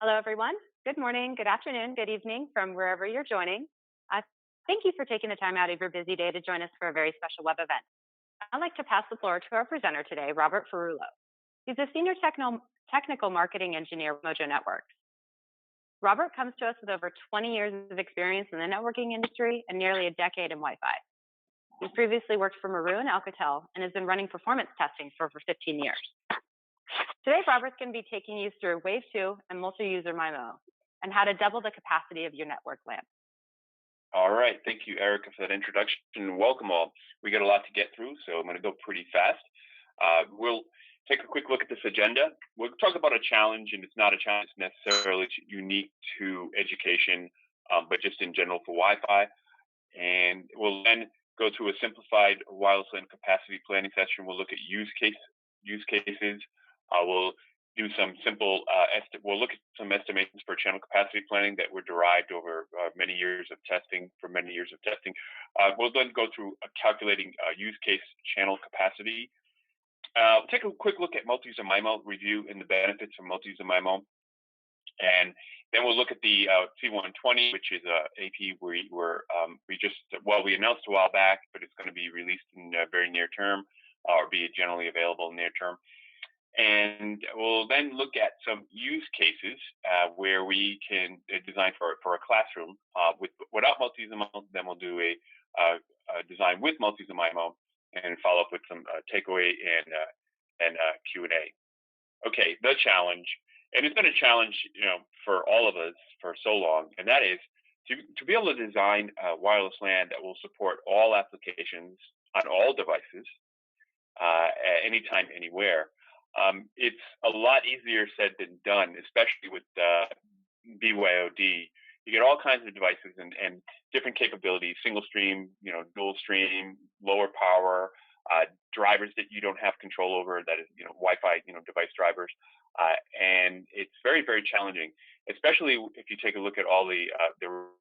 Hello, everyone. Good morning, good afternoon, good evening from wherever you're joining. Uh, Thank you for taking the time out of your busy day to join us for a very special web event. I'd like to pass the floor to our presenter today, Robert Ferrulo. He's a senior technical marketing engineer with Mojo Networks. Robert comes to us with over 20 years of experience in the networking industry and nearly a decade in Wi-Fi. He's previously worked for Maroon Alcatel and has been running performance testing for over 15 years. Today, Robert's going to be taking you through Wave 2 and multi-user MIMO and how to double the capacity of your network LAN. All right. Thank you, Erica, for that introduction. Welcome all. We got a lot to get through, so I'm going to go pretty fast. We'll take a quick look at this agenda. We'll talk about a challenge, and it's not a challenge necessarily unique to education, but just in general for Wi-Fi. And we'll then go through a simplified wireless LAN capacity planning session. We'll look at use cases. We'll do some simple, we'll look at some estimations for channel capacity planning that were derived over many years of testing, we'll then go through calculating use case channel capacity. We'll take a quick look at multi-user MIMO review and the benefits of multi-user MIMO. And then we'll look at the C120, which is a AP we announced a while back, but it's going to be released in very near term, or be generally available near term. And we'll then look at some use cases where we can design for a classroom without multi-user MIMO. Then we'll do a design with multi-user MIMO and follow up with some takeaway and Q&A. Okay, the challenge, and it's been a challenge, for all of us for so long, and that is to be able to design a wireless LAN that will support all applications on all devices at any time, anywhere. It's a lot easier said than done, especially with BYOD. You get all kinds of devices and different capabilities, single stream, dual stream, lower power, drivers that you don't have control over, that is, Wi-Fi, device drivers. And it's very, very challenging, especially if you take a look at all the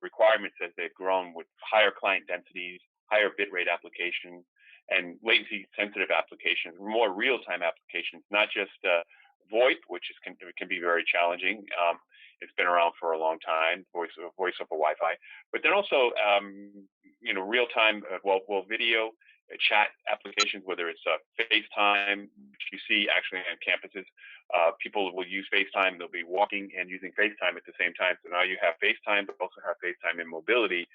requirements as they've grown with higher client densities, higher bitrate applications, and latency sensitive applications, more real-time applications, not just VoIP, which can be very challenging. It's been around for a long time, voice over Wi-Fi, but then also real-time video chat applications, whether it's FaceTime, which you see actually on campuses. People will use FaceTime, they'll be walking and using FaceTime at the same time. So now you have FaceTime, but also have FaceTime in mobility,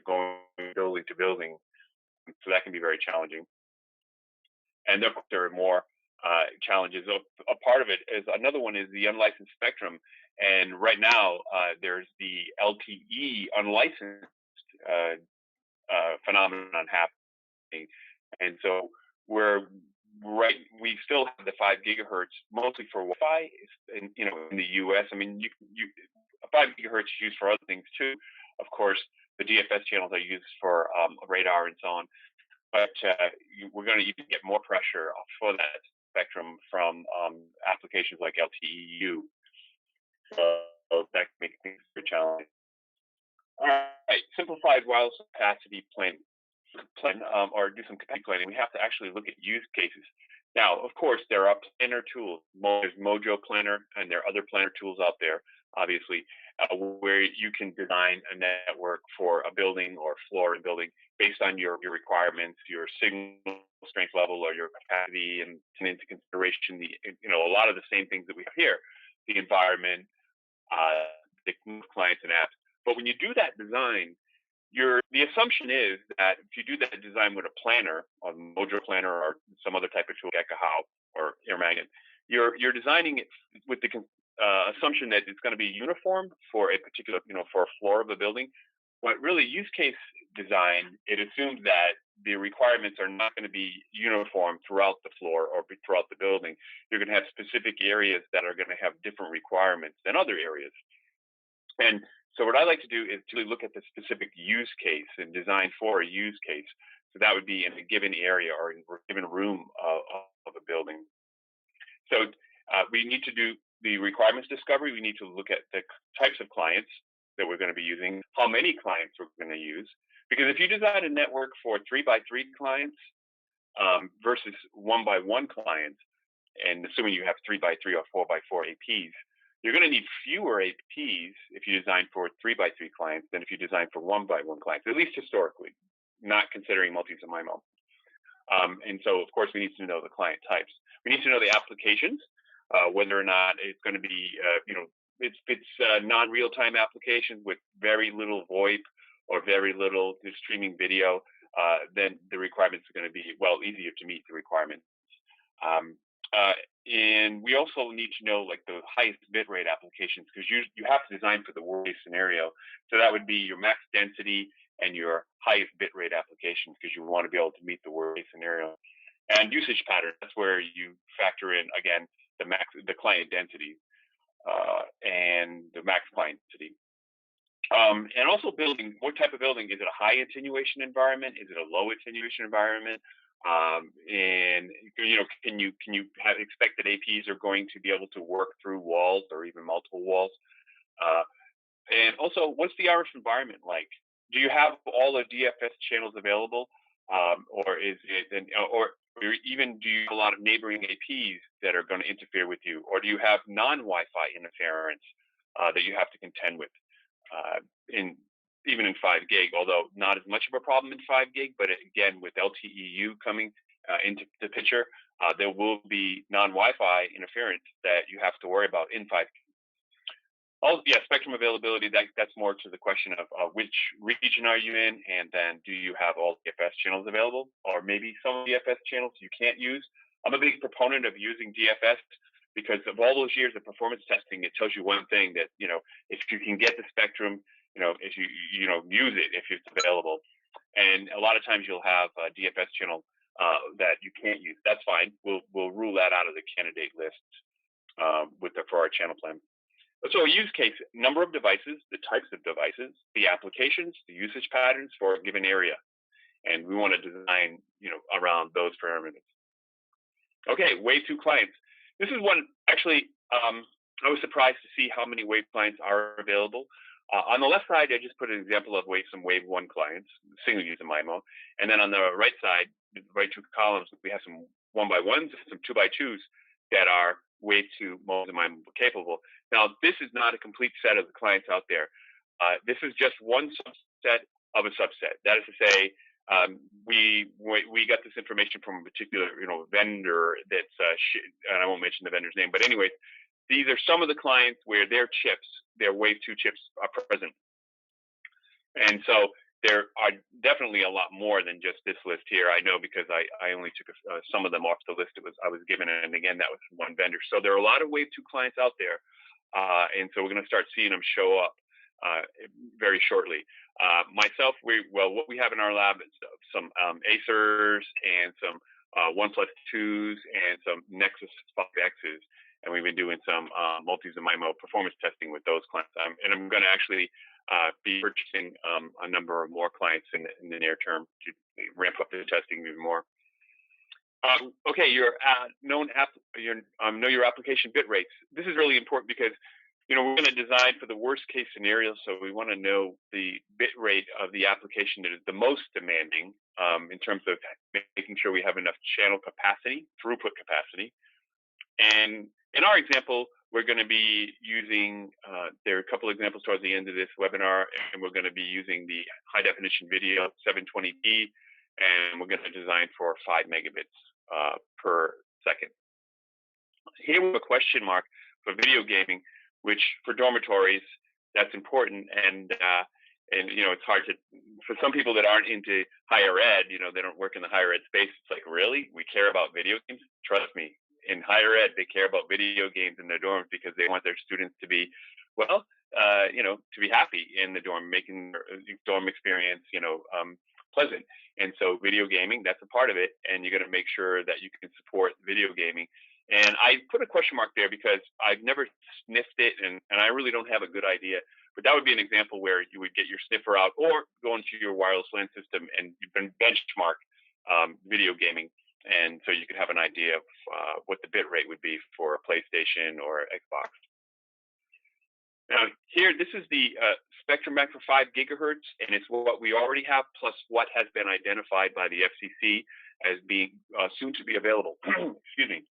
going building to building. So that can be very challenging. And there are more challenges. A part of it is, another one is the unlicensed spectrum. And right now, there's the LTE unlicensed phenomenon happening. And so we still have the 5 gigahertz mostly for Wi-Fi in the US. I mean, 5 gigahertz is used for other things too. Of course, the DFS channels are used for radar and so on. But we're going to even get more pressure for that spectrum from applications like LTE-U. So that can make things very challenging. All right, simplified wireless capacity plan, or do some capacity planning. We have to actually look at use cases. Now, of course, there are planner tools. There's Mojo Planner, and there are other planner tools out there, obviously, where you can design a network for a building or floor in a building based on your requirements, your signal strength level, or your capacity, and take into consideration a lot of the same things that we have here, the environment, the clients and apps. But when you do that design, the assumption is that if you do that design with a planner, a Mojo planner or some other type of tool, Gekahau or AirMagnet, you're designing it with the assumption that it's going to be uniform for a particular, for a floor of the building. But really, use case design, it assumes that the requirements are not going to be uniform throughout the floor or throughout the building. You're going to have specific areas that are going to have different requirements than other areas. And so what I like to do is to look at the specific use case and design for a use case. So that would be in a given area or in a given room of a building. So we need to do the requirements discovery. We need to look at the types of clients that we're going to be using, how many clients we're going to use. Because if you design a network for 3x3 clients versus 1x1 clients, and assuming you have 3x3 or 4x4 APs, You're going to need fewer APs if you design for 3x3 clients than if you design for 1x1 clients, at least historically, not considering multis and MIMO. And so, of course, we need to know the client types. We need to know the applications, whether or not it's going to be, it's non-real-time applications with very little VoIP or very little streaming video, then the requirements are going to be, well, easier to meet the requirements. And we also need to know like the highest bitrate applications because you have to design for the worst case scenario. So that would be your max density and your highest bitrate applications because you want to be able to meet the worst case scenario. And usage pattern, that's where you factor in again the client density and the max client density. And also building, what type of building? Is it a high attenuation environment? Is it a low attenuation environment? And can you expect that APs are going to be able to work through walls or even multiple walls? And also, what's the RF environment like? Do you have all the DFS channels available, or is it, or even do you have a lot of neighboring APs that are going to interfere with you, or do you have non-Wi-Fi interference that you have to contend with? Even in 5 gig, although not as much of a problem in 5 gig, but again, with LTEU coming into the picture, there will be non-Wi-Fi interference that you have to worry about in 5 gig. Oh, yeah, spectrum availability, that's more to the question of which region are you in, and then do you have all DFS channels available, or maybe some DFS channels you can't use. I'm a big proponent of using DFS because of all those years of performance testing. It tells you one thing, that, if you can get the spectrum, if you use it if it's available. And a lot of times you'll have a DFS channel that you can't use. That's fine. We'll rule that out of the candidate list for our channel plan. So a use case: number of devices, the types of devices, the applications, the usage patterns for a given area, and we want to design around those parameters. Okay, Wave 2 clients. This is one actually. I was surprised to see how many Wave clients are available. On the left side, I just put an example of some Wave 1 clients, single user MIMO. And then on the right side, the right 2 columns, we have some 1x1s, some 2x2s that are Wave 2 Mojo MIMO capable. Now, this is not a complete set of the clients out there. This is just one subset of a subset. That is to say, we got this information from a particular vendor that's, and I won't mention the vendor's name, but anyways, these are some of the clients where their Wave 2 chips are present. And so there are definitely a lot more than just this list here. I know because I only took some of them off the list I was given, and again, that was one vendor. So there are a lot of Wave 2 clients out there, and so we're going to start seeing them show up very shortly. Myself, what we have in our lab is some Acers and some 1+2s and some Nexus 5Xs. And we've been doing some multis and MIMO performance testing with those clients. And I'm going to actually be purchasing a number of more clients in the near term to ramp up the testing even more. Okay, know your application bit rates. This is really important because we're going to design for the worst case scenario, so we want to know the bit rate of the application that is the most demanding in terms of making sure we have enough channel capacity, throughput capacity. And in our example, we're going to be using, there are a couple examples towards the end of this webinar, and we're going to be using the high definition video 720p, and we're going to design for 5 megabits per second. Here we have a question mark for video gaming, which for dormitories, that's important. And it's hard for some people that aren't into higher ed, they don't work in the higher ed space. It's like, really? We care about video games? Trust me. In higher ed, they care about video games in their dorms because they want their students to be, to be happy in the dorm, making their dorm experience, pleasant. And so video gaming, that's a part of it. And you're going to make sure that you can support video gaming. And I put a question mark there because I've never sniffed it, and I really don't have a good idea. But that would be an example where you would get your sniffer out or go into your wireless LAN system and you can benchmark video gaming. And so you can have an idea of what the bit rate would be for a PlayStation or Xbox. Now here, this is the spectrum bank for 5 gigahertz, and it's what we already have plus what has been identified by the FCC as being soon to be available. Excuse me.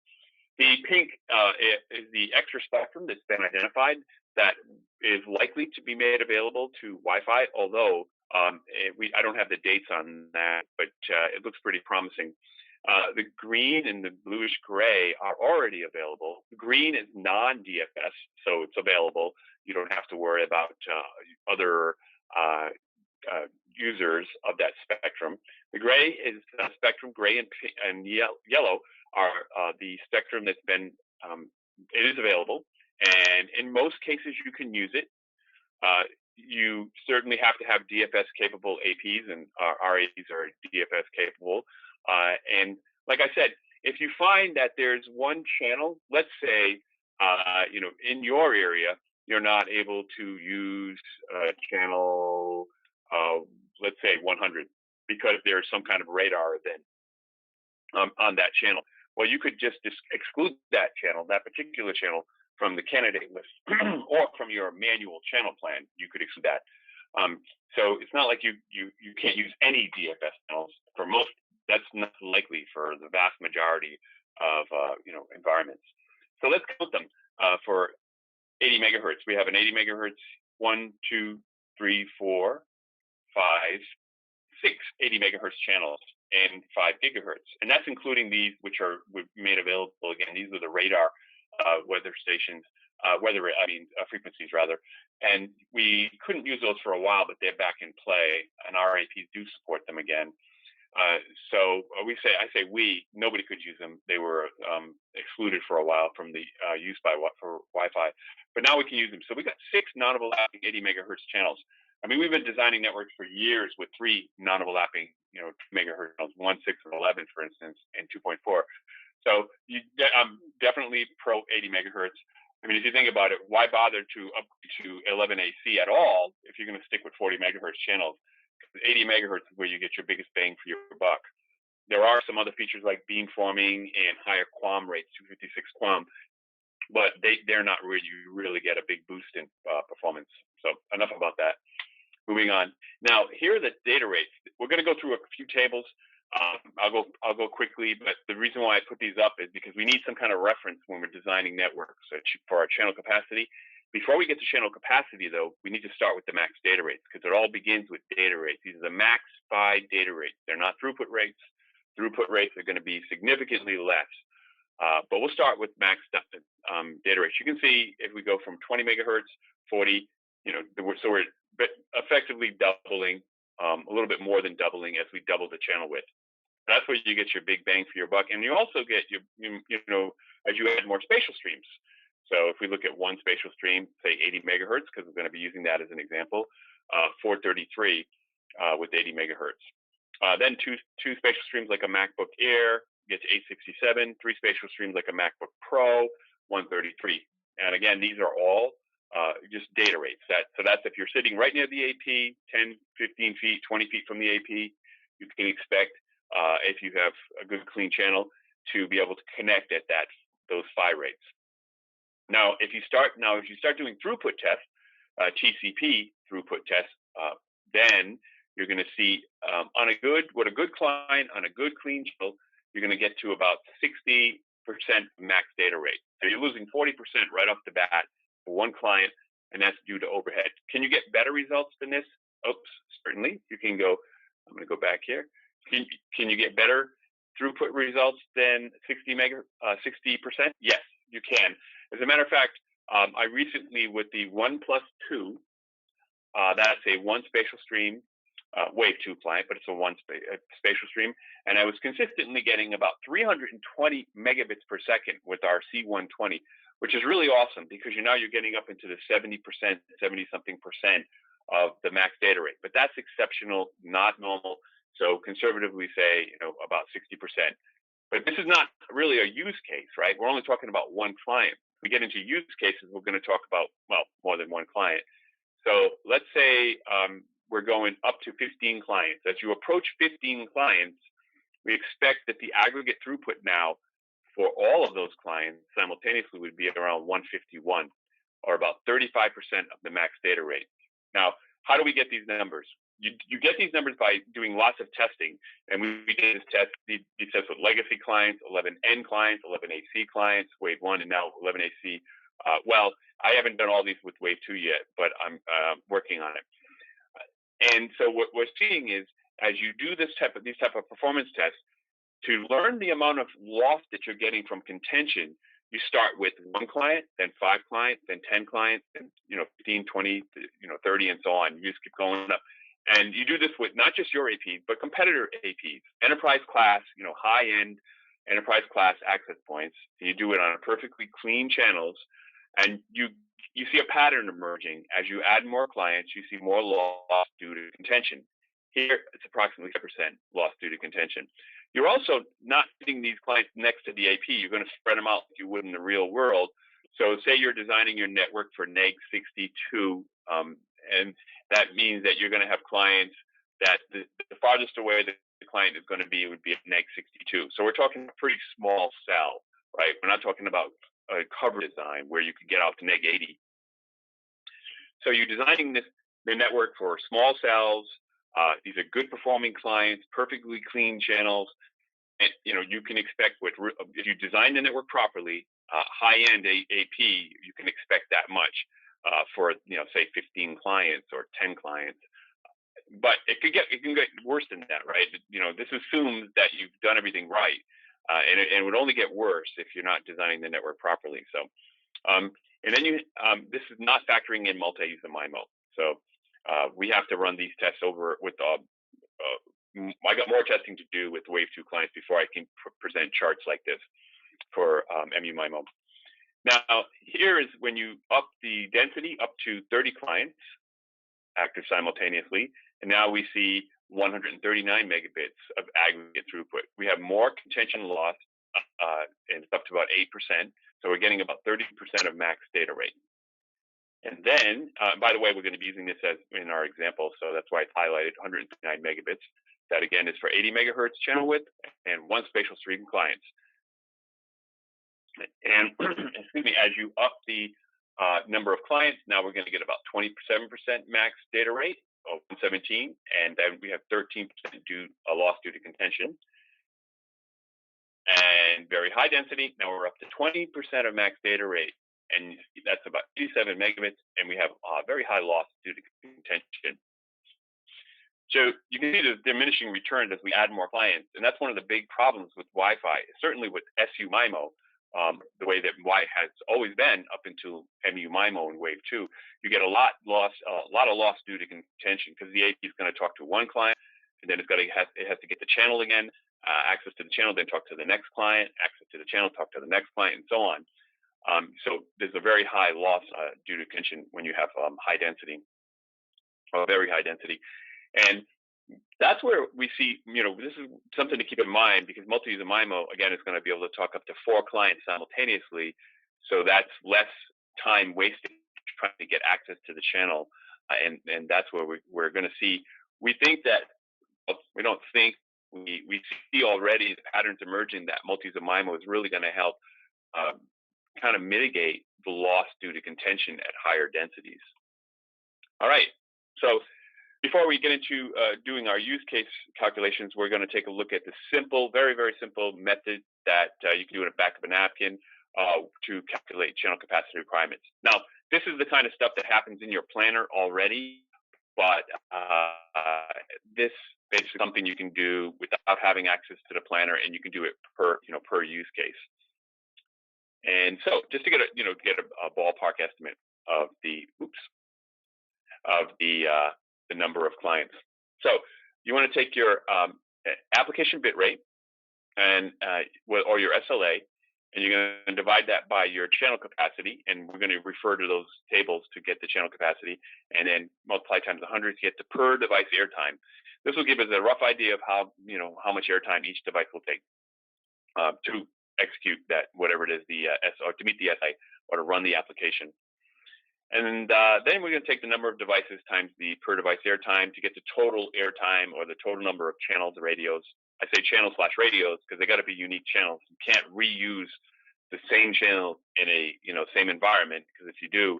The think it is the extra spectrum that's been identified that is likely to be made available to Wi-Fi, although I don't have the dates on that, but it looks pretty promising. The green and the bluish gray are already available. Green is non-DFS, so it's available. You don't have to worry about other uh, users of that spectrum. The gray is spectrum. Gray and yellow are the spectrum that's been. It is available, and in most cases you can use it. Uh, you certainly have to have DFS capable APs, and RAs are DFS capable. And like I said, if you find that there's one channel, let's say, in your area, you're not able to use channel, let's say 100, because there's some kind of radar event on that channel. Well, you could just exclude that channel, that particular channel, from the candidate list or from your manual channel plan. You could exclude that. So it's not like you can't use any DFS channels. For most, that's not likely for the vast majority of environments. So let's count them for 80 megahertz. We have an 80 megahertz, 1, 2, 3, 4, 5, 6 80 megahertz channels and 5 gigahertz. And that's including these, which are made available. Again, these are the radar weather stations, frequencies rather. And we couldn't use those for a while, but they're back in play, and RAPs do support them again. I say we, nobody could use them. They were excluded for a while from the use for Wi-Fi, but now we can use them. So we got 6 non-overlapping 80 megahertz channels. I mean, we've been designing networks for years with 3 non-overlapping, 2 megahertz channels, 1, 6, and 11, for instance, and 2.4. So I'm definitely pro 80 megahertz. I mean, if you think about it, why bother to upgrade to 11 AC at all if you're going to stick with 40 megahertz channels? 80 megahertz is where you get your biggest bang for your buck. There are some other features like beamforming and higher QAM rates, 256 QAM, but they're not where you really get a big boost in performance. So enough about that. Moving on. Now, here are the data rates. We're going to go through a few tables. I'll go quickly, but the reason why I put these up is because we need some kind of reference when we're designing networks for our channel capacity. Before we get to channel capacity, though, we need to start with the max data rates, because it all begins with data rates. These are the max PHY data rates. They're not throughput rates. Throughput rates are going to be significantly less. But we'll start with max data rates. You can see if we go from 20 megahertz, 40, so we're effectively doubling, a little bit more than doubling as we double the channel width. That's where you get your big bang for your buck. And you also get as you add more spatial streams. So if we look at one spatial stream, say 80 megahertz, because we're going to be using that as an example, 433 with 80 megahertz. Then two spatial streams like a MacBook Air gets 867, 3 spatial streams like a MacBook Pro, 133. And again, these are all just data rates. So that's if you're sitting right near the AP, 10, 15 feet, 20 feet from the AP, you can expect, if you have a good clean channel, to be able to connect at those PHY rates. Now, if you start doing throughput tests, TCP throughput tests, then you're going to see with a good client on a good clean channel, you're going to get to about 60% max data rate. So you're losing 40% right off the bat for one client, and that's due to overhead. Can you get better results than this? Oops, certainly. You can go. I'm going to go back here. Can you get better throughput results than 60%? Yes, you can. As a matter of fact, I recently, with the 1+2, that's a 1 spatial stream, Wave 2 client, but it's a 1 spatial stream, and I was consistently getting about 320 megabits per second with our C120, which is really awesome, because you're getting up into the 70-something percent of the max data rate. But that's exceptional, not normal. So conservatively say, about 60%. But this is not really a use case, right? We're only talking about one client. We get into use cases, we're going to talk about, more than one client. So let's say we're going up to 15 clients. As you approach 15 clients, we expect that the aggregate throughput now for all of those clients simultaneously would be around 151, or about 35% of the max data rate. Now, how do we get these numbers? you get these numbers by doing lots of testing, and we did these tests with legacy clients, 11N clients, 11AC clients, Wave 1, and now 11AC. Well, I haven't done all these with Wave 2 yet, but I'm working on it. And so what we're seeing is, as you do these type of performance tests, to learn the amount of loss that you're getting from contention, you start with one client, then 5 clients, then 10 clients, then 15, 20, 30, and so on. You just keep going up. And you do this with not just your AP, but competitor APs, enterprise class, high-end enterprise class access points. And you do it on a perfectly clean channels, and you see a pattern emerging. As you add more clients, you see more loss due to contention. Here, it's approximately 5% loss due to contention. You're also not putting these clients next to the AP. You're going to spread them out like you would in the real world. So say you're designing your network for neg 62, and that means that you're going to have clients that the farthest away the client is going to be would be at neg 62. So we're talking a pretty small cell, right? We're not talking about a cover design where you could get out to neg 80. So you're designing the network for small cells. These are good performing clients, perfectly clean channels. And you can expect if you design the network properly, high-end AP, you can expect that much for say 15 clients or 10 clients. But it can get worse than that, right? This assumes that you've done everything right, and it would only get worse if you're not designing the network properly. So, and then this is not factoring in multi-user MIMO. So we have to run these tests over with. I got more testing to do with Wave 2 clients before I can present charts like this for MU-MIMO. Now, here is when you up the density up to 30 clients active simultaneously, and now we see 139 megabits of aggregate throughput. We have more contention loss, and it's up to about 8%. So we're getting about 30% of max data rate. And then, by the way, we're going to be using this as in our example, so that's why it's highlighted 139 megabits. That again is for 80 megahertz channel width and 1 spatial stream clients. And excuse me, as you up the number of clients, now we're going to get about 27% max data rate of 117, and then we have 13% loss due to contention. And very high density, now we're up to 20% of max data rate, and that's about 87 megabits, and we have very high loss due to contention. So you can see the diminishing returns as we add more clients, and that's one of the big problems with Wi-Fi, certainly with SU-MIMO, the way that Wi has always been up until MU-MIMO in Wave 2. You get a lot of loss due to contention because the AP is going to talk to one client, and then it has to get the channel again, access to the channel, then talk to the next client, access to the channel, talk to the next client, and so on. So there's a very high loss due to contention when you have high density, or very high density. And that's where we see, this is something to keep in mind because multi-user MIMO, again, is going to be able to talk up to 4 clients simultaneously. So that's less time wasted trying to get access to the channel. And that's where we're going to see, we see already the patterns emerging that multi-user MIMO is really going to help kind of mitigate the loss due to contention at higher densities. All right, so before we get into doing our use case calculations, we're going to take a look at the simple, very, very simple method that you can do in the back of a napkin to calculate channel capacity requirements. Now, this is the kind of stuff that happens in your planner already, but this is something you can do without having access to the planner, and you can do it per use case. And so, just to get a ballpark estimate of the number of clients. So you want to take your application bit rate and or your SLA, and you're going to divide that by your channel capacity, and we're going to refer to those tables to get the channel capacity, and then multiply times 100 to get the per device airtime. This will give us a rough idea of how much airtime each device will take to execute that, whatever it is, or to meet the SI or to run the application. And then we're going to take the number of devices times the per device airtime to get the total airtime or the total number of channels or radios. I say channels/radios because they got to be unique channels. You can't reuse the same channel in a same environment, because if you do,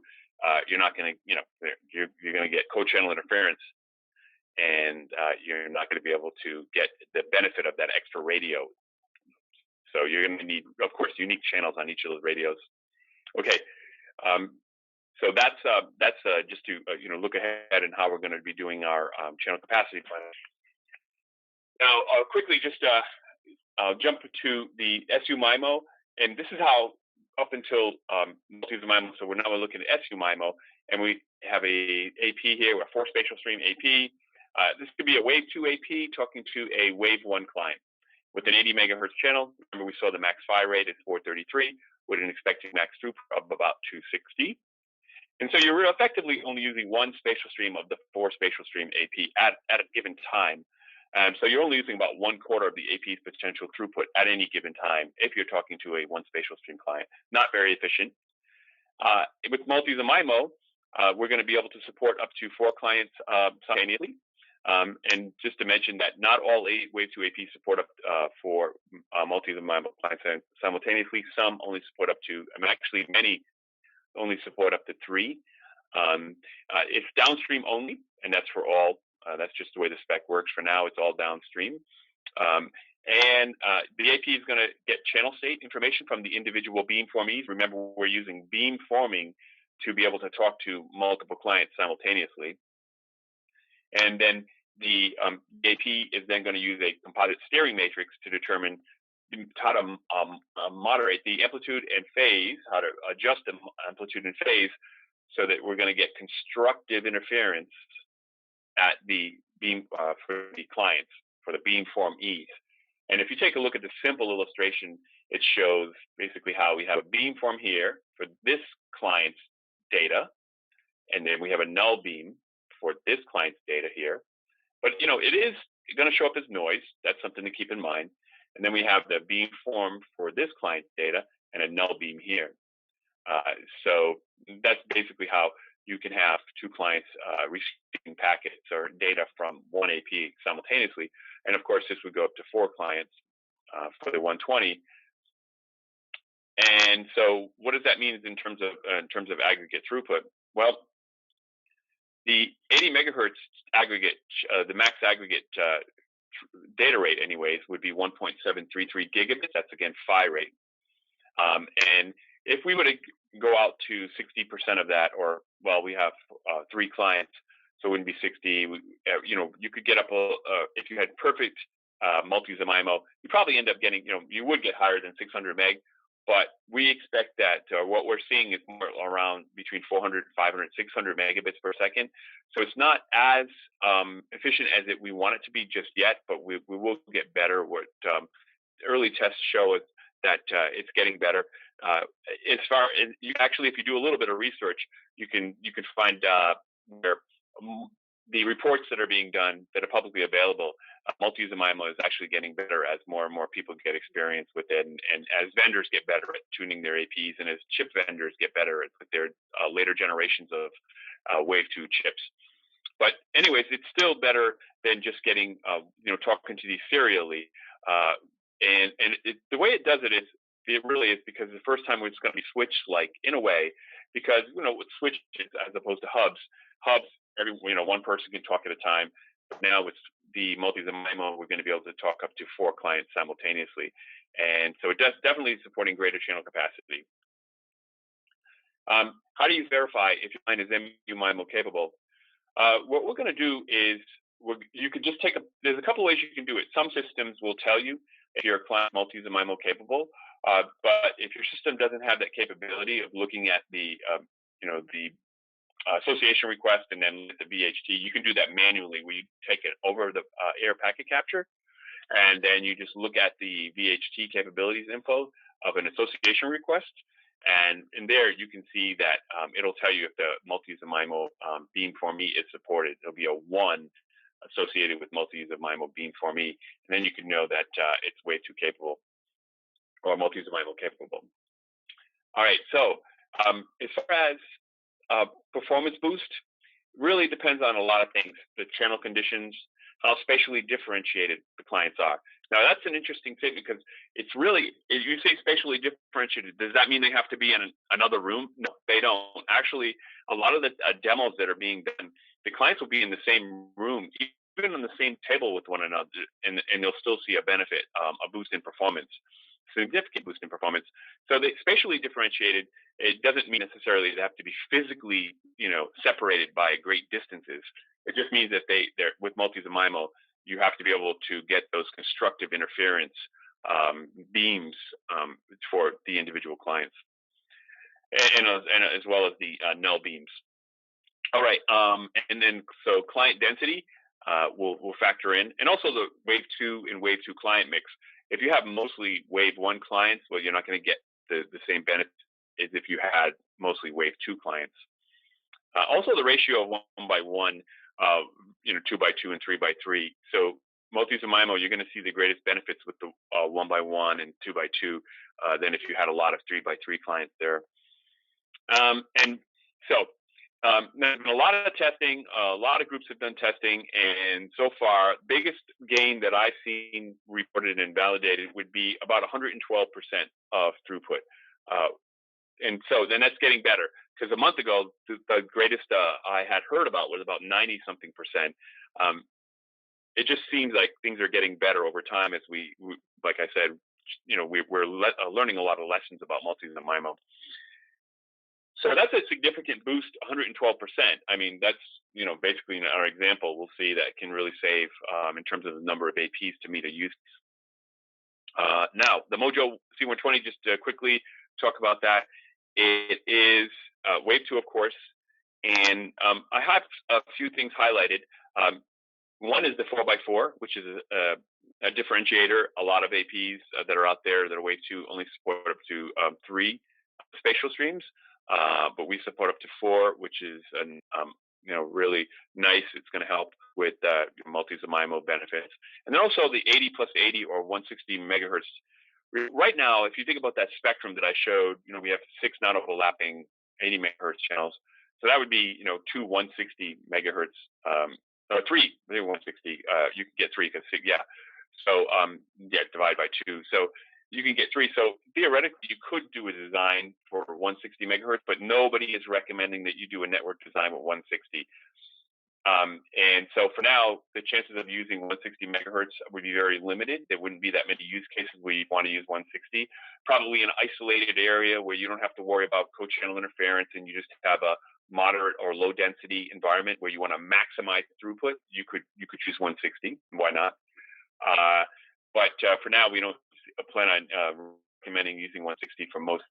you're not going to you're going to get co-channel interference. and you're not going to be able to get the benefit of that extra radio. So you're going to need, of course, unique channels on each of those radios. Okay, so that's just to look ahead and how we're going to be doing our channel capacity plan. Now, quickly, just I'll jump to the SU-MIMO, and this is how up until multi-MIMO. So we're now looking at SU-MIMO, and we have a AP here, a 4 spatial stream AP. This could be a Wave 2 AP talking to a Wave 1 client with an 80 megahertz channel. Remember, we saw the max PHY rate at 433 with an expected max throughput of about 260. And so you're effectively only using one spatial stream of the 4 spatial stream AP at a given time. So you're only using about 1/4 of the AP's potential throughput at any given time if you're talking to a 1 spatial stream client. Not very efficient. With multi-MIMO, we're going to be able to support up to 4 clients simultaneously. And just to mention that not all Wave 2 APs support up for multi-MIMO clients simultaneously. Some only support up to, actually many only support up to 3. It's downstream only, and that's for all. That's just the way the spec works for now. It's all downstream. And the AP is going to get channel state information from the individual beamformees. Remember, we're using beamforming to be able to talk to multiple clients simultaneously. And then the AP is then going to use a composite steering matrix to determine how to moderate the amplitude and phase, how to adjust the amplitude and phase so that we're going to get constructive interference at the beam for the clients, for the beamformees. And if you take a look at the simple illustration, it shows basically how we have a beamform here for this client's data, and then we have a null beam for this client's data here. But it is going to show up as noise. That's something to keep in mind. And then we have the beamform for this client's data and a null beam here. So that's basically how you can have 2 clients receiving packets or data from one AP simultaneously. And of course, this would go up to 4 clients for the 120. And so what does that mean in terms of aggregate throughput? Well, the 80 megahertz aggregate, the max aggregate data rate anyways, would be 1.733 gigabits. That's again PHY rate. And if we were to go out to 60% of that, or we have 3 clients, so it wouldn't be 60. You could get up if you had perfect multi-MIMO, you probably end up getting, you would get higher than 600 meg. But we expect that what we're seeing is more around between 400, 500, 600 megabits per second. So it's not as efficient as we want it to be just yet, but we will get better. What early tests show us that it's getting better. As far as if you do a little bit of research, you can find where the reports that are being done that are publicly available, multi-MIMO is actually getting better as more and more people get experience with it, and as vendors get better at tuning their APs, and as chip vendors get better at their later generations of Wave 2 chips. But anyways, it's still better than just getting talking to these serially. And the way it does it is, it really is because the first time it's going to be switched in a way, because with switches as opposed to hubs, one person can talk at a time. But now with the multi-MIMO, we're going to be able to talk up to 4 clients simultaneously, and so it does definitely supporting greater channel capacity. How do you verify if your line is MU-MIMO capable? What we're going to do is you could just there's a couple ways you can do it. Some systems will tell you if your client multi-MIMO capable, but if your system doesn't have that capability of looking at the association request and then the VHT, you can do that manually where you take it over the air packet capture, and then you just look at the VHT capabilities info of an association request, and in there you can see that it'll tell you if the multi-MIMO beamformee is supported. There'll be a 1 associated with multi-MIMO beamformee, and then you can know that it's Wave 2 capable or multi-MIMO capable. All right, so as far as performance boost, really depends on a lot of things: the channel conditions, how spatially differentiated the clients are. Now that's an interesting thing, because it's really, if you say spatially differentiated, does that mean they have to be in another room? No, they don't. Actually, a lot of the demos that are being done, the clients will be in the same room, even on the same table with one another, and they'll still see a benefit, a boost in performance, significant boost in performance. So they spatially differentiated. It doesn't mean necessarily they have to be physically, separated by great distances. It just means that they're with multis and MIMO, you have to be able to get those constructive interference beams for the individual clients, and as well as the null beams. All right, and then so client density will factor in, and also the wave 2 and wave 2 client mix. If you have mostly wave 1 clients, well, you're not going to get the same benefit as if you had mostly wave 2 clients. Also, the ratio of 1 by 1, 2 by 2 and 3 by 3. So multis and MIMO, you're going to see the greatest benefits with the 1 by 1 and 2 by 2 than if you had a lot of 3 by 3 clients there. And so there's been a lot of testing. A lot of groups have done testing, and so far, biggest gain that I've seen reported and validated would be about 112% of throughput. And so then that's getting better, because a month ago, the greatest I had heard about was about 90-something%. It just seems like things are getting better over time as we like I said, we're learning a lot of lessons about multis and MIMO. So that's a significant boost, 112%. I mean, that's, basically in our example, we'll see that can really save in terms of the number of APs to meet a use. Now, the Mojo C120, just to quickly talk about that. It is wave 2, of course, and I have a few things highlighted. One is the 4x4, which is a differentiator. A lot of APs that are out there that are wave 2 only support up to 3 spatial streams. But we support up to 4, which is really nice. It's going to help with multis and MIMO benefits. And then also the 80 plus 80 or 160 megahertz. Right now, if you think about that spectrum that I showed, we have 6 non-overlapping 80 megahertz channels. So that would be, 2 160 megahertz, or 3, maybe 160. You can get 3 because So divide by 2. So you can get 3. So theoretically, you could do a design for 160 megahertz, but nobody is recommending that you do a network design with 160. And so for now, the chances of using 160 megahertz would be very limited. There wouldn't be that many use cases where you want to use 160. Probably in an isolated area where you don't have to worry about co-channel interference and you just have a moderate or low density environment where you want to maximize throughput, you could choose 160. Why not? But for now, we don't plan on recommending using 160 for most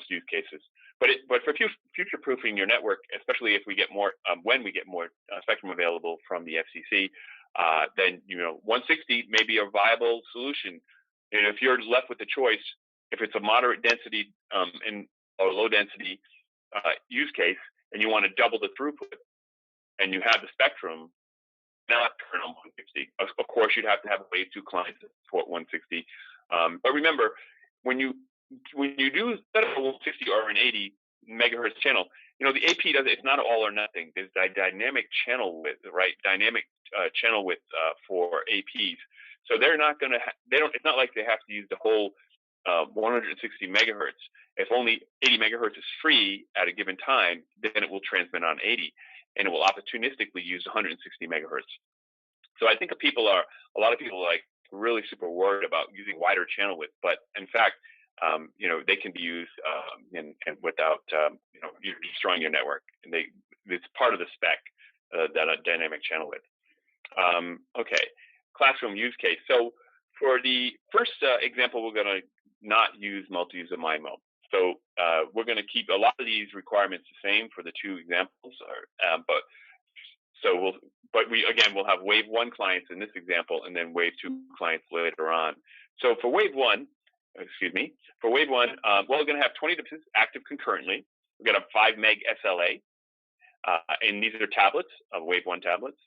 use cases. But for future proofing your network, especially if we get more when we get more spectrum available from the FCC, then 160 may be a viable solution. And if you're left with the choice, if it's a moderate density or low density use case, and you want to double the throughput, and you have the spectrum, not turn on 160. Of course, you'd have to have wave 2 clients that support 160. But remember, when you do set up a 160 or an 80 megahertz channel, the AP it's not all or nothing. There's a dynamic channel width, right? Dynamic channel width for APs. So they're not going to. It's not like they have to use the whole 160 megahertz. If only 80 megahertz is free at a given time, then it will transmit on 80, and it will opportunistically use 160 megahertz. So I think a lot of people like really super worried about using wider channel width, but in fact, they can be used and without you're destroying your network. And it's part of the spec, that dynamic channel width. Okay, classroom use case. So for the first example, we're going to not use multi-use of MIMO. So we're going to keep a lot of these requirements the same for the 2 examples, we'll have wave 1 clients in this example, and then wave 2 clients later on. So for wave 1, we're going to have 20 devices active concurrently. We're going to have 5 meg SLA, and these are tablets, wave 1 tablets.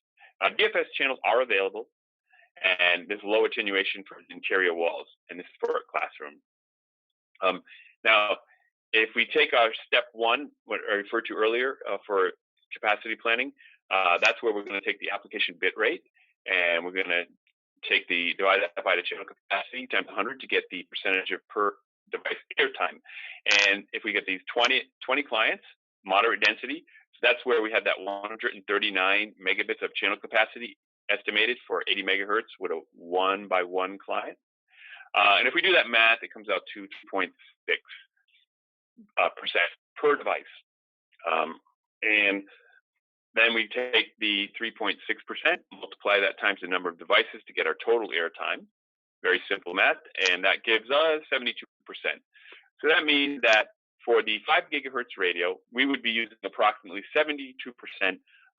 DFS channels are available, and there's low attenuation for interior walls, and this is for a classroom. Now, if we take our step 1, what I referred to earlier for capacity planning, that's where we're going to take the application bit rate, and we're going to divide that by the channel capacity times 100 to get the percentage of per device airtime. And if we get these 20 clients, moderate density, so that's where we have that 139 megabits of channel capacity estimated for 80 megahertz with a 1-by-1 client. And if we do that math, it comes out to 2.6% per device. And then we take the 3.6%, multiply that times the number of devices to get our total airtime. Very simple math, and that gives us 72%. So that means that for the 5 gigahertz radio, we would be using approximately 72%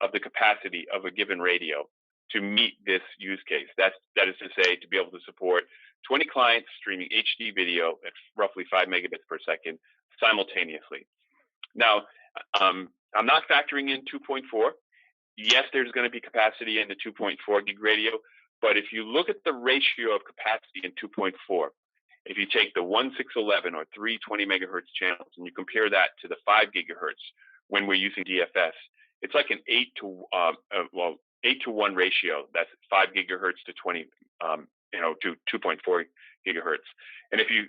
of the capacity of a given radio to meet this use case. That is to say, to be able to support 20 clients streaming HD video at roughly 5 megabits per second simultaneously. Now, I'm not factoring in 2.4. Yes, there's going to be capacity in the 2.4 gig radio, but if you look at the ratio of capacity in 2.4, if you take the 1.611 or 320 megahertz channels and you compare that to the 5 gigahertz when we're using DFS, it's like an 8 to 1 ratio. That's 5 gigahertz to 20, to 2.4 gigahertz. And if you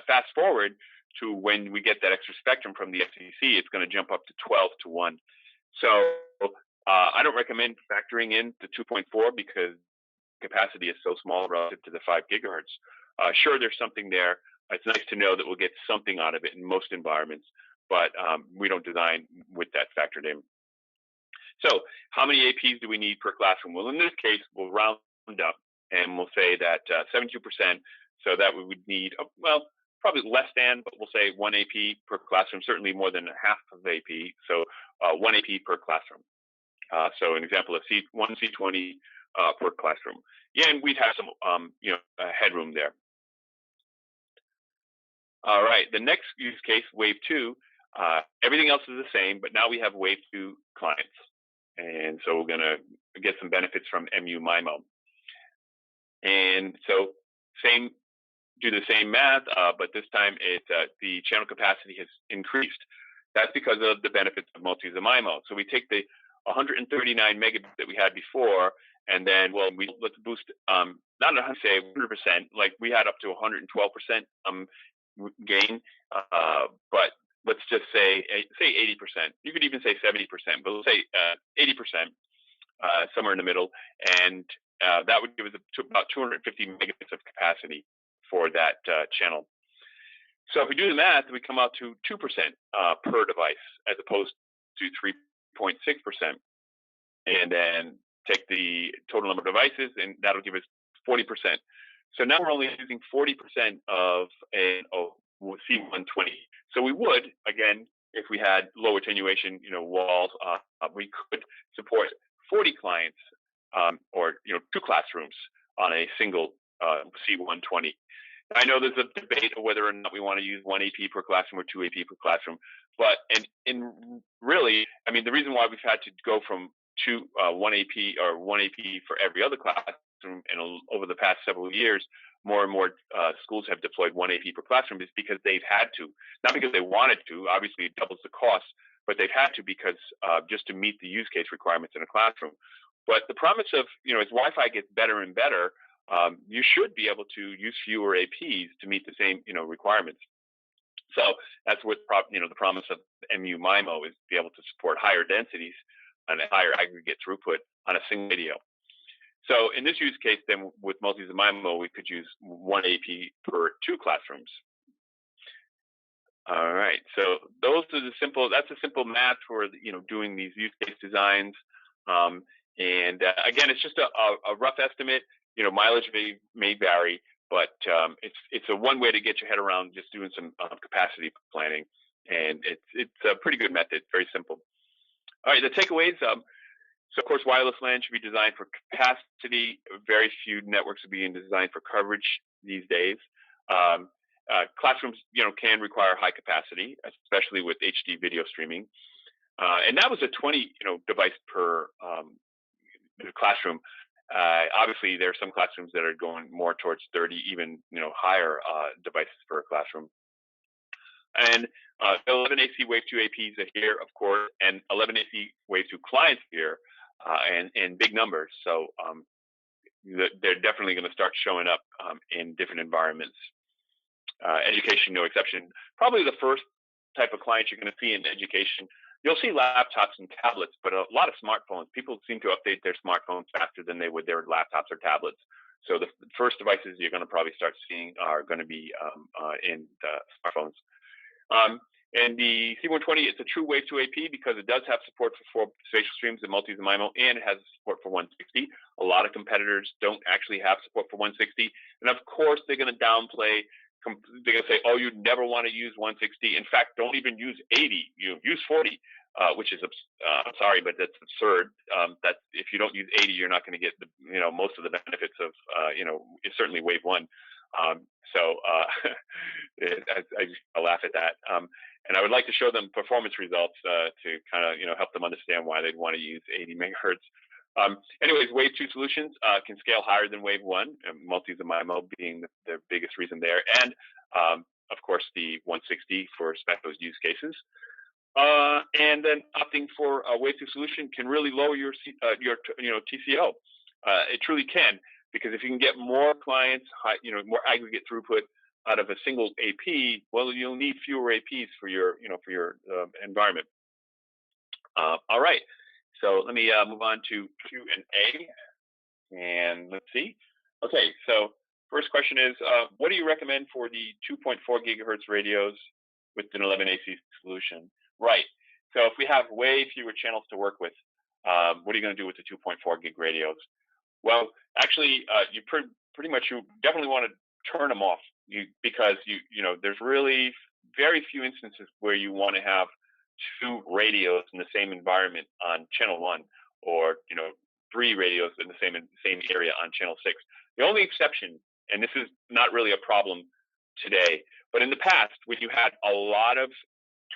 fast forward to when we get that extra spectrum from the FCC, it's going to jump up to 12 to 1. So I don't recommend factoring in the 2.4 because capacity is so small relative to the 5 gigahertz. Sure, there's something there. It's nice to know that we'll get something out of it in most environments, but we don't design with that factored in. So how many APs do we need per classroom? Well, in this case, we'll round up and we'll say that 72%, so that we would need, probably less than, but we'll say 1 AP per classroom, certainly more than half of AP, so 1 AP per classroom. So an example of one C20 per classroom. Yeah, and we'd have some, headroom there. All right, the next use case, Wave 2, everything else is the same, but now we have Wave 2 clients. And so we're going to get some benefits from MU-MIMO. And so do the same math, but this time the channel capacity has increased. That's because of the benefits of multi-MIMO. So we take the 139 megabits that we had before, and then let's boost not 100%, like we had up to 112% gain, but let's just say 80%. You could even say 70%, but let's say 80%, somewhere in the middle, and that would give us about 250 megabits of capacity for that channel. So if we do the math, we come out to 2% per device as opposed to 3.6%. And then take the total number of devices, and that'll give us 40%. So now we're only using 40% of a C120. So we would, again, if we had low attenuation, walls, we could support 40 clients or 2 classrooms on a single C120. I know there's a debate of whether or not we want to use 1 AP per classroom or 2 AP per classroom, but and really, I mean, the reason why we've had to go from 1 AP or 1 AP for every other classroom, and over the past several years, more and more schools have deployed 1 AP per classroom, is because they've had to, not because they wanted to. Obviously, it doubles the cost, but they've had to because just to meet the use case requirements in a classroom. But the promise of, as Wi-Fi gets better and better, you should be able to use fewer APs to meet the same, requirements. So that's what the promise of MU-MIMO is, to be able to support higher densities and a higher aggregate throughput on a single video. So in this use case, then with multi-MIMO, we could use 1 AP per 2 classrooms. All right, so that's the simple math for doing these use case designs. And again, it's just a rough estimate. Mileage may vary, but it's a one way to get your head around just doing some capacity planning, and it's a pretty good method. Very simple. All right, the takeaways. So of course, wireless LAN should be designed for capacity. Very few networks are being designed for coverage these days. Classrooms, can require high capacity, especially with HD video streaming. And that was a 20, device per classroom. Obviously, there are some classrooms that are going more towards 30, even higher devices per classroom. And the 11 AC Wave 2 APs are here, of course, and 11 AC Wave 2 clients here, and big numbers. So they're definitely going to start showing up in different environments. Education, no exception. Probably the first type of client you're going to see in education You'll see laptops and tablets, but a lot of smartphones. People seem to update their smartphones faster than they would their laptops or tablets. So the first devices you're going to probably start seeing are going to be in the smartphones. Um, and the C120, it's a true Wave 2 AP because it does have support for 4 spatial streams and multis and MIMO, and it has support for 160. A lot of competitors don't actually have support for 160. And of course, they're going to downplay. They're going to say, oh, you never want to use 160. In fact, don't even use 80. Use 40, which is, I'm sorry, but that's absurd. That if you don't use 80, you're not going to get most of the benefits of, certainly Wave 1. So I laugh at that. And I would like to show them performance results to kind of help them understand why they'd want to use 80 megahertz. Anyways, Wave 2 solutions can scale higher than Wave 1, multis and MIMO being the biggest reason there, and of course the 160 for those use cases. And then opting for a Wave 2 solution can really lower your TCO. It truly can, because if you can get more clients, more aggregate throughput out of a single AP, well, you'll need fewer APs for your environment. All right, so let me move on to Q&A, and let's see. Okay, so first question is, what do you recommend for the 2.4 gigahertz radios with an 11 AC solution? Right. So if we have way fewer channels to work with, what are you going to do with the 2.4 gig radios? Well, actually, you definitely want to turn them off because there's really very few instances where you want to have 2 radios in the same environment on channel 1, or 3 radios in the same area on channel 6. The only exception, and this is not really a problem today, but in the past, when you had a lot of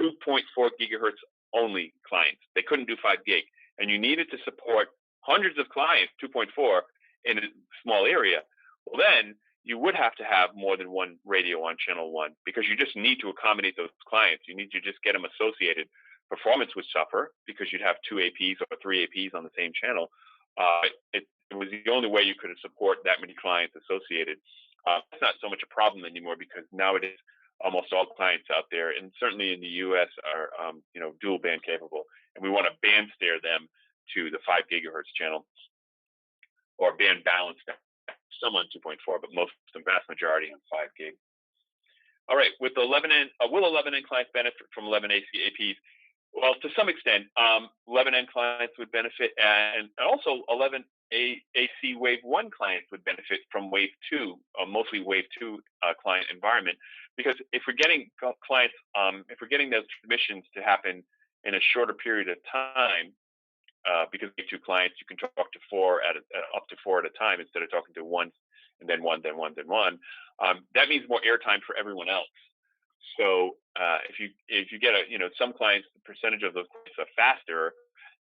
2.4 gigahertz only clients, they couldn't do 5 gig, and you needed to support hundreds of clients, 2.4, in a small area. Well, then you would have to have more than one radio on channel 1, because you just need to accommodate those clients. You need to just get them associated. Performance would suffer because you'd have 2 APs or 3 APs on the same channel. It was the only way you could support that many clients associated. It's not so much a problem anymore, because nowadays almost all clients out there, and certainly in the US, are dual band capable, and we want to band steer them to the 5 gigahertz channel, or band balance them. Some on 2.4, but the vast majority on 5 gig. All right, with 11N, will 11N clients benefit from 11 AC APs? Well, to some extent, 11N clients would benefit, and also 11 AC Wave 1 clients would benefit from Wave 2, mostly Wave 2 client environment, because if we're getting clients, if we're getting those transmissions to happen in a shorter period of time, because Wave 2 clients, you can talk to up to 4 at a time instead of talking to one, and then one, then one, then one. That means more airtime for everyone else. So if you get some clients, the percentage of those clients are faster,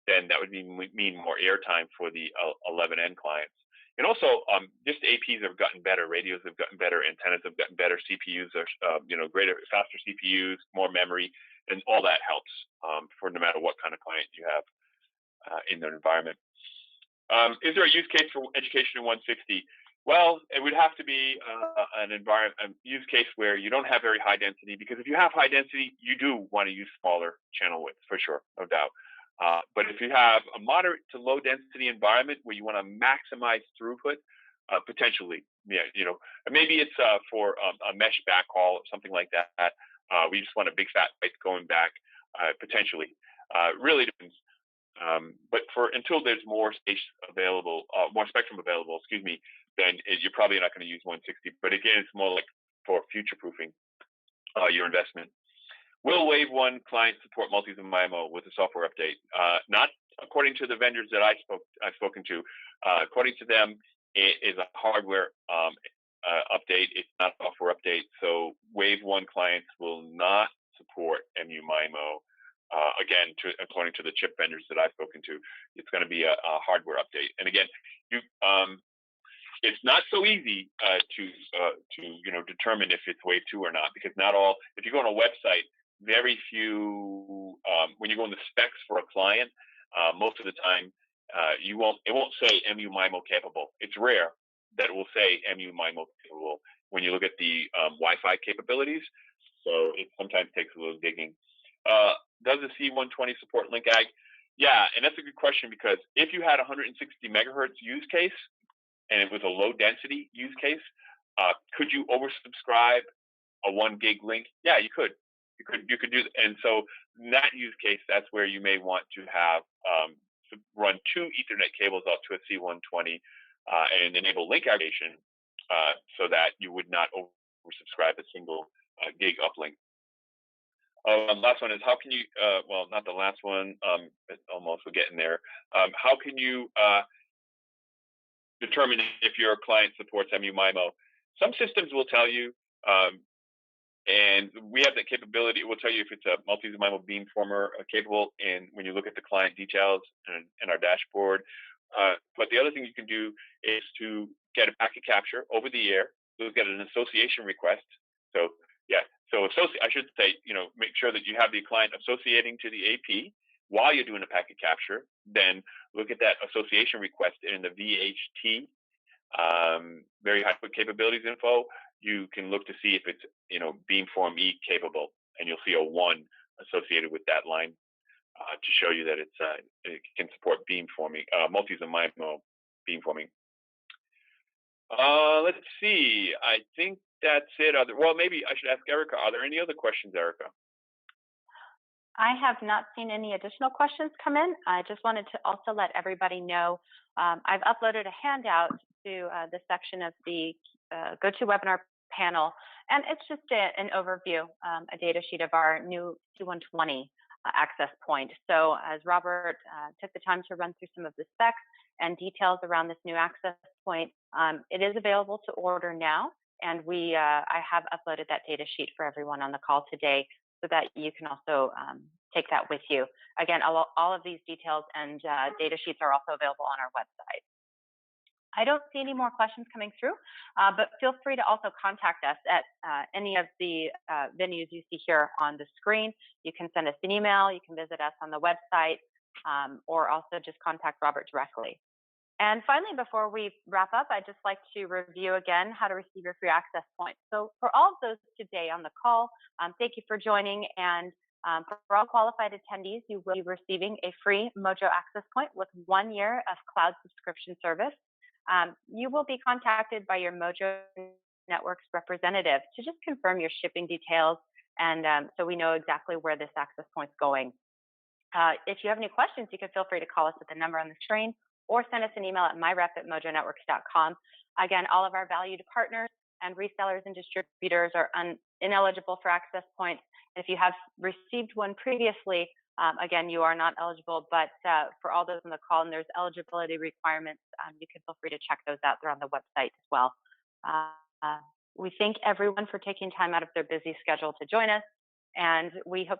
then that would mean more airtime for the 11N clients. And also, just APs have gotten better, radios have gotten better, antennas have gotten better, CPUs are greater, faster CPUs, more memory, and all that helps for no matter what kind of client you have in their environment. Is there a use case for education in 160? Well, it would have to be a use case where you don't have very high density, because if you have high density, you do want to use smaller channel widths, for sure, no doubt. But if you have a moderate to low density environment where you want to maximize throughput, potentially, maybe it's for a mesh backhaul or something like that. We just want a big fat pipe going back, potentially. Really depends. But until there's more more spectrum available, then you're probably not going to use 160. But again, it's more like for future-proofing your investment. Will Wave 1 client support multis and MIMO with a software update? Not according to the vendors that I've spoken to. According to them, it is a hardware update. It's not a software update. So Wave 1 clients will not support MU-MIMO. Again, according to the chip vendors that I've spoken to, it's going to be a hardware update. And again, it's not so easy to determine if it's Wave 2 or not, because not all. If you go on a website, very few. When you go in the specs for a client, most of the time, it won't say MU-MIMO capable. It's rare that it will say MU-MIMO capable when you look at the Wi-Fi capabilities. So it sometimes takes a little digging. Uh, does the C120 support link ag? Yeah, and that's a good question because if you had 160 megahertz use case and it was a low density use case, could you oversubscribe a 1 gig link? Yeah, you could. You could do, and so in that use case, that's where you may want to have run two Ethernet cables out to a C120 and enable link aggregation so that you would not oversubscribe a single gig uplink. Last one is how can you? Well, not the last one. But almost we're getting there. How can you determine if your client supports MU-MIMO? Some systems will tell you, and we have that capability. It will tell you if it's a multi-MIMO beamformer capable, and when you look at the client details in our dashboard. But the other thing you can do is to get a packet capture over the air. You'll get an association request. So yeah, so I should say, make sure that you have the client associating to the AP while you're doing a packet capture. Then look at that association request in the VHT, very high foot capabilities info. You can look to see if it's beamform E capable, and you'll see a 1 associated with that line to show you that it can support beamforming, multi-MIMO beamforming. Let's see. I think that's it. Well, maybe I should ask Erica. Are there any other questions, Erica? I have not seen any additional questions come in. I just wanted to also let everybody know I've uploaded a handout to the section of the GoToWebinar panel, and it's just an overview, a data sheet of our new C120 access point. So as Robert took the time to run through some of the specs and details around this new access point, it is available to order now, and I have uploaded that data sheet for everyone on the call today so that you can also take that with you. Again, all of these details and data sheets are also available on our website. I don't see any more questions coming through, but feel free to also contact us at any of the venues you see here on the screen. You can send us an email, you can visit us on the website, or also just contact Robert directly. And finally, before we wrap up, I'd just like to review again how to receive your free access point. So for all of those today on the call, thank you for joining. And for all qualified attendees, you will be receiving a free Mojo access point with 1 year of cloud subscription service. You will be contacted by your Mojo Networks representative to just confirm your shipping details, and so we know exactly where this access point's going. If you have any questions, you can feel free to call us at the number on the screen or send us an email at myrep@mojonetworks.com. Again, all of our valued partners and resellers and distributors are ineligible for access points. If you have received one previously, again, you are not eligible, but for all those on the call, and there's eligibility requirements, you can feel free to check those out. They're on the website as well. We thank everyone for taking time out of their busy schedule to join us, and we hope to